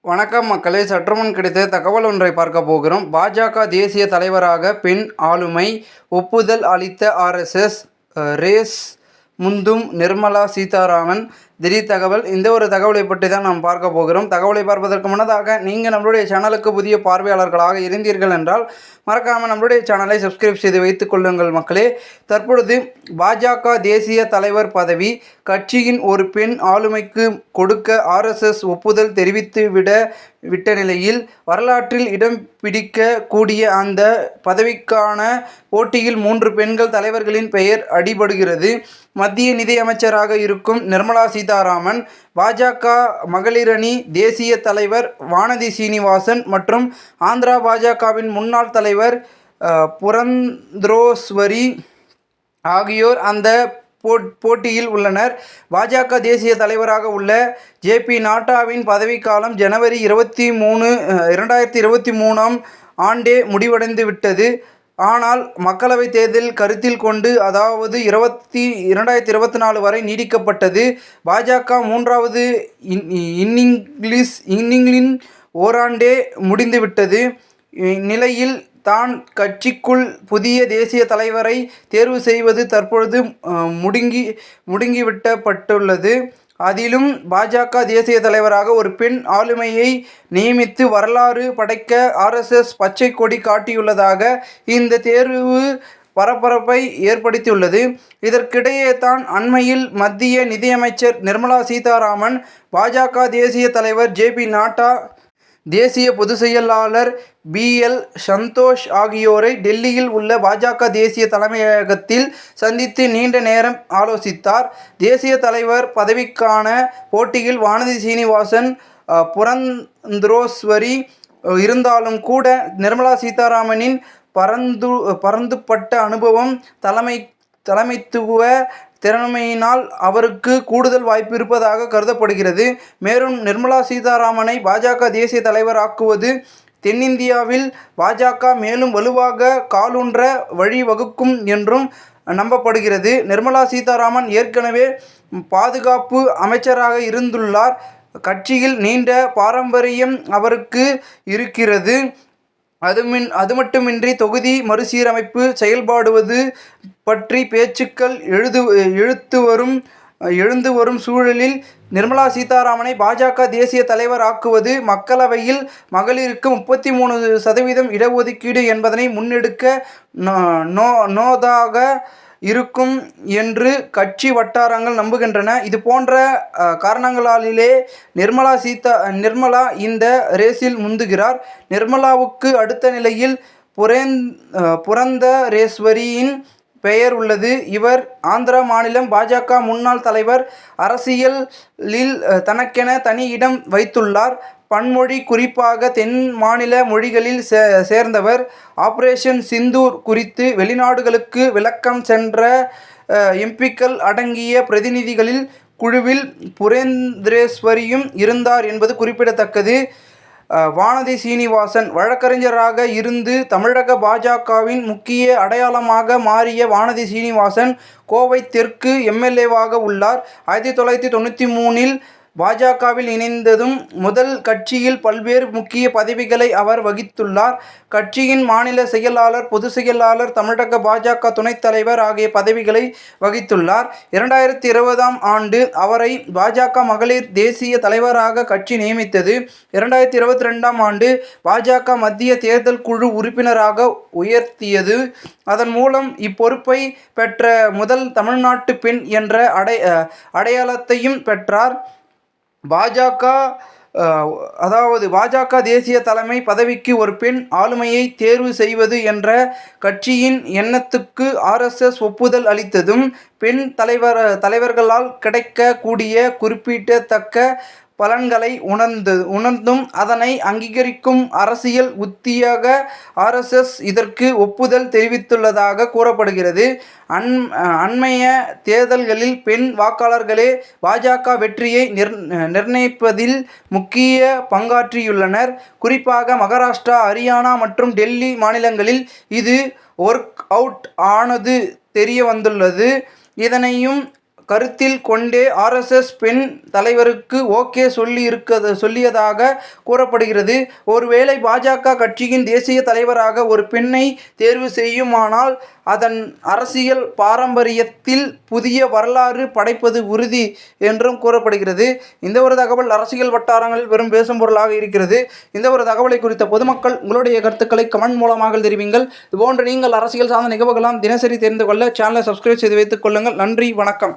வணக்கம் மக்களே, சற்றுமுன் கிடைத்த தகவல் ஒன்றை பார்க்க போகிறோம். பாஜக தேசிய தலைவராக பெண் ஆளுமை ஒப்புதல் அளித்த ஆர்எஸ்எஸ் ரேஸ் முந்தும் நிர்மலா சீதாராமன் திடீர் தகவல். இந்த ஒரு தகவலை பற்றி தான் நாம் பார்க்க போகிறோம். தகவலை பார்ப்பதற்கு முன்னதாக நீங்கள் நம்மளுடைய சேனலுக்கு புதிய பார்வையாளர்களாக இருந்தீர்கள் என்றால் மறக்காமல் நம்மளுடைய சேனலை சப்ஸ்கிரைப் செய்து வைத்துக் கொள்ளுங்கள் மக்களே. தற்பொழுது பாஜக தேசிய தலைவர் பதவி கட்சியின் ஒரு பெண் ஆளுமைக்கு கொடுக்க ஆர்எஸ்எஸ் ஒப்புதல் தெரிவித்து விட்ட நிலையில் வரலாற்றில் இடம் பிடிக்க கூடிய அந்த பதவிக்கான போட்டியில் 3 பெண்கள் தலைவர்களின் பெயர் அடிபடுகிறது. மத்திய நிதி அமைச்சராக இருக்கும் நிர்மலா சீதாராமன், பாஜக மகளிரணி தேசிய தலைவர் வானதி சீனிவாசன் மற்றும் ஆந்திரா பாஜகவின் முன்னாள் தலைவர் புரந்தரோஸ்வரி ஆகியோர் அந்த போட்டியில் உள்ளனர். பாஜக தேசிய தலைவராக உள்ள ஜே.பி. நட்டாவின் பதவிக்காலம் ஜனவரி 23, 2023ஆம் ஆண்டே முடிவடைந்துவிட்டது. ஆனால் மக்களவைத் தேர்தல் கருத்தில் கொண்டு அதாவது 2024 வரை நீடிக்கப்பட்டது. பாஜக 3வது இன்னிங்கின் ஓராண்டே முடிந்துவிட்டது. நிலையில் தான் கட்சிக்குள் புதிய தேசிய தலைவரை தேர்வு செய்வது தற்பொழுது முடுங்கிவிடப்பட்டுள்ளது. அதிலும் பாஜக தேசிய தலைவராக ஒரு பெண் ஆளுமையை நியமித்து வரலாறு படைக்க ஆர்எஸ்எஸ் பச்சை கொடி காட்டியுள்ளதாக இந்த தேர்வு பரபரப்பை ஏற்படுத்தியுள்ளது. இதற்கிடையே தான் அண்மையில் மத்திய நிதியமைச்சர் நிர்மலா சீதாராமன், பாஜக தேசிய தலைவர் ஜே.பி. நட்டா, தேசிய பொதுச் செயலாளர் பி.எல். சந்தோஷ் ஆகியோரை டெல்லியில் உள்ள பாஜக தேசிய தலைமையகத்தில் சந்தித்து நீண்ட நேரம் ஆலோசித்தார். தேசிய தலைவர் பதவிக்கான போட்டியில் வானதி சீனிவாசன், புரந்தரோஸ்வரி இருந்தாலும் கூட நிர்மலா சீதாராமனின் பரந்துபட்ட அனுபவம், தலைமைத்துவ திறமையினால் அவருக்கு கூடுதல் வாய்ப்பு இருப்பதாக கருதப்படுகிறது. மேலும் நிர்மலா சீதாராமனை பாஜக தேசிய தலைவராக்குவது தென்னிந்தியாவில் பாஜக மேலும் வலுவாக காலூன்ற வழிவகுக்கும் என்றும் நம்பப்படுகிறது. நிர்மலா சீதாராமன் ஏற்கனவே பாதுகாப்பு அமைச்சராக இருந்துள்ளார். கட்சியில் நீண்ட பாரம்பரியம் அவருக்கு இருக்கிறது. அதுமட்டுமின்றி தொகுதி மறுசீரமைப்பு செயல்படுவது பற்றி பேச்சுக்கள் எழுந்து வரும் சூழலில் நிர்மலா சீதாராமனை பாஜக தேசிய தலைவர் ஆக்குவது மக்களவையில் மகளிருக்கு 33% இடஒதுக்கீடு என்பதனை முன்னெடுக்க நோதாக இருக்கும் என்று கட்சி வட்டாரங்கள் நம்புகின்றன. இது போன்ற காரணங்களாலே நிர்மலா இந்த ரேஸில் முந்துகிறார். நிர்மலாவுக்கு அடுத்த நிலையில் புரந்தரேஸ்வரியின் பெயர் உள்ளது. இவர் ஆந்திரா மாநிலம் பாஜக முன்னாள் தலைவர். அரசியலில் தனக்கென தனி இடம் வைத்துள்ளார். பன்மொழி, குறிப்பாக தென் மாநில மொழிகளில் சேர்ந்தவர். ஆபரேஷன் சிந்தூர் குறித்து வெளிநாடுகளுக்கு விளக்கம் சென்ற எம்பி.க்கள் அடங்கிய பிரதிநிதிகளில் குழுவில் புரந்தரேஸ்வரியும் இருந்தார் என்பது குறிப்பிடத்தக்கது. வானதி சீனிவாசன் வழக்கறிஞராக இருந்து தமிழக பாஜகவின் முக்கிய அடையாளமாக மாறிய வானதி சீனிவாசன் கோவை தெற்கு எம்.எல்.ஏ.வாக உள்ளார். 1993இல் பாஜகவில் இணைந்ததும் முதல் கட்சியில் பல்வேறு முக்கிய பதவிகளை அவர் வகித்துள்ளார். கட்சியின் மாநில செயலாளர், பொதுச் செயலாளர், தமிழக பாஜக துணைத் தலைவர் ஆகிய பதவிகளை வகித்துள்ளார். 2020ஆம் ஆண்டு அவரை பாஜக மகளிர் தேசிய தலைவராக கட்சி நியமித்தது. 2022ஆம் ஆண்டு பாஜக மத்திய தேர்தல் குழு உறுப்பினராக உயர்த்தியது. அதன் மூலம் இப்பொறுப்பை பெற்ற முதல் தமிழ்நாட்டு பெண் என்ற அடையாளத்தையும் பெற்றார். பாஜக தேசிய தலைமை பதவிக்கு ஒரு பெண் ஆளுமையை தேர்வு செய்வது என்ற கட்சியின் எண்ணத்துக்கு ஆர்எஸ்எஸ் ஒப்புதல் அளித்ததும் பெண் தலைவர்களால் கிடைக்க கூடிய குறிப்பிடத்தக்க பலன்களை உணர்ந்தும் அதனை அங்கீகரிக்கும் அரசியல் உத்தியாக ஆர்எஸ்எஸ் இதற்கு ஒப்புதல் தெரிவித்துள்ளதாக கூறப்படுகிறது. அண்மைய தேர்தல்களில் பெண் வாக்காளர்களே பாஜக வெற்றியை நிர்ணயிப்பதில் முக்கிய பங்காற்றியுள்ளனர். குறிப்பாக மகாராஷ்டிரா, ஹரியானா மற்றும் டெல்லி மாநிலங்களில் இது ஒர்க் அவுட் ஆனது தெரிய வந்துள்ளது. இதனையும் கருத்தில் கொண்டே ஆர்எஸ்எஸ் பெண் தலைவருக்கு ஓகே சொல்லியதாக கூறப்படுகிறது. ஒருவேளை பாஜக கட்சியின் தேசிய தலைவராக ஒரு பெண்ணை தேர்வு செய்யுமானால் அதன் அரசியல் பாரம்பரியத்தில் புதிய வரலாறு படைப்பது உறுதி என்றும் கூறப்படுகிறது. இந்த ஒரு தகவல் அரசியல் வட்டாரங்களில் பெரும் பேசும் பொருளாக இருக்கிறது. இந்த ஒரு தகவலை குறித்த பொதுமக்கள் உங்களுடைய கருத்துக்களை கமெண்ட் மூலமாக தெரிவிங்கள். இதுபோன்று நீங்கள் அரசியல் சார்ந்த நிகழ்வுகளாம் தினசரி தெரிந்து கொள்ள சேனலை சப்ஸ்கிரைப் செய்து வைத்துக் கொள்ளுங்கள். நன்றி, வணக்கம்.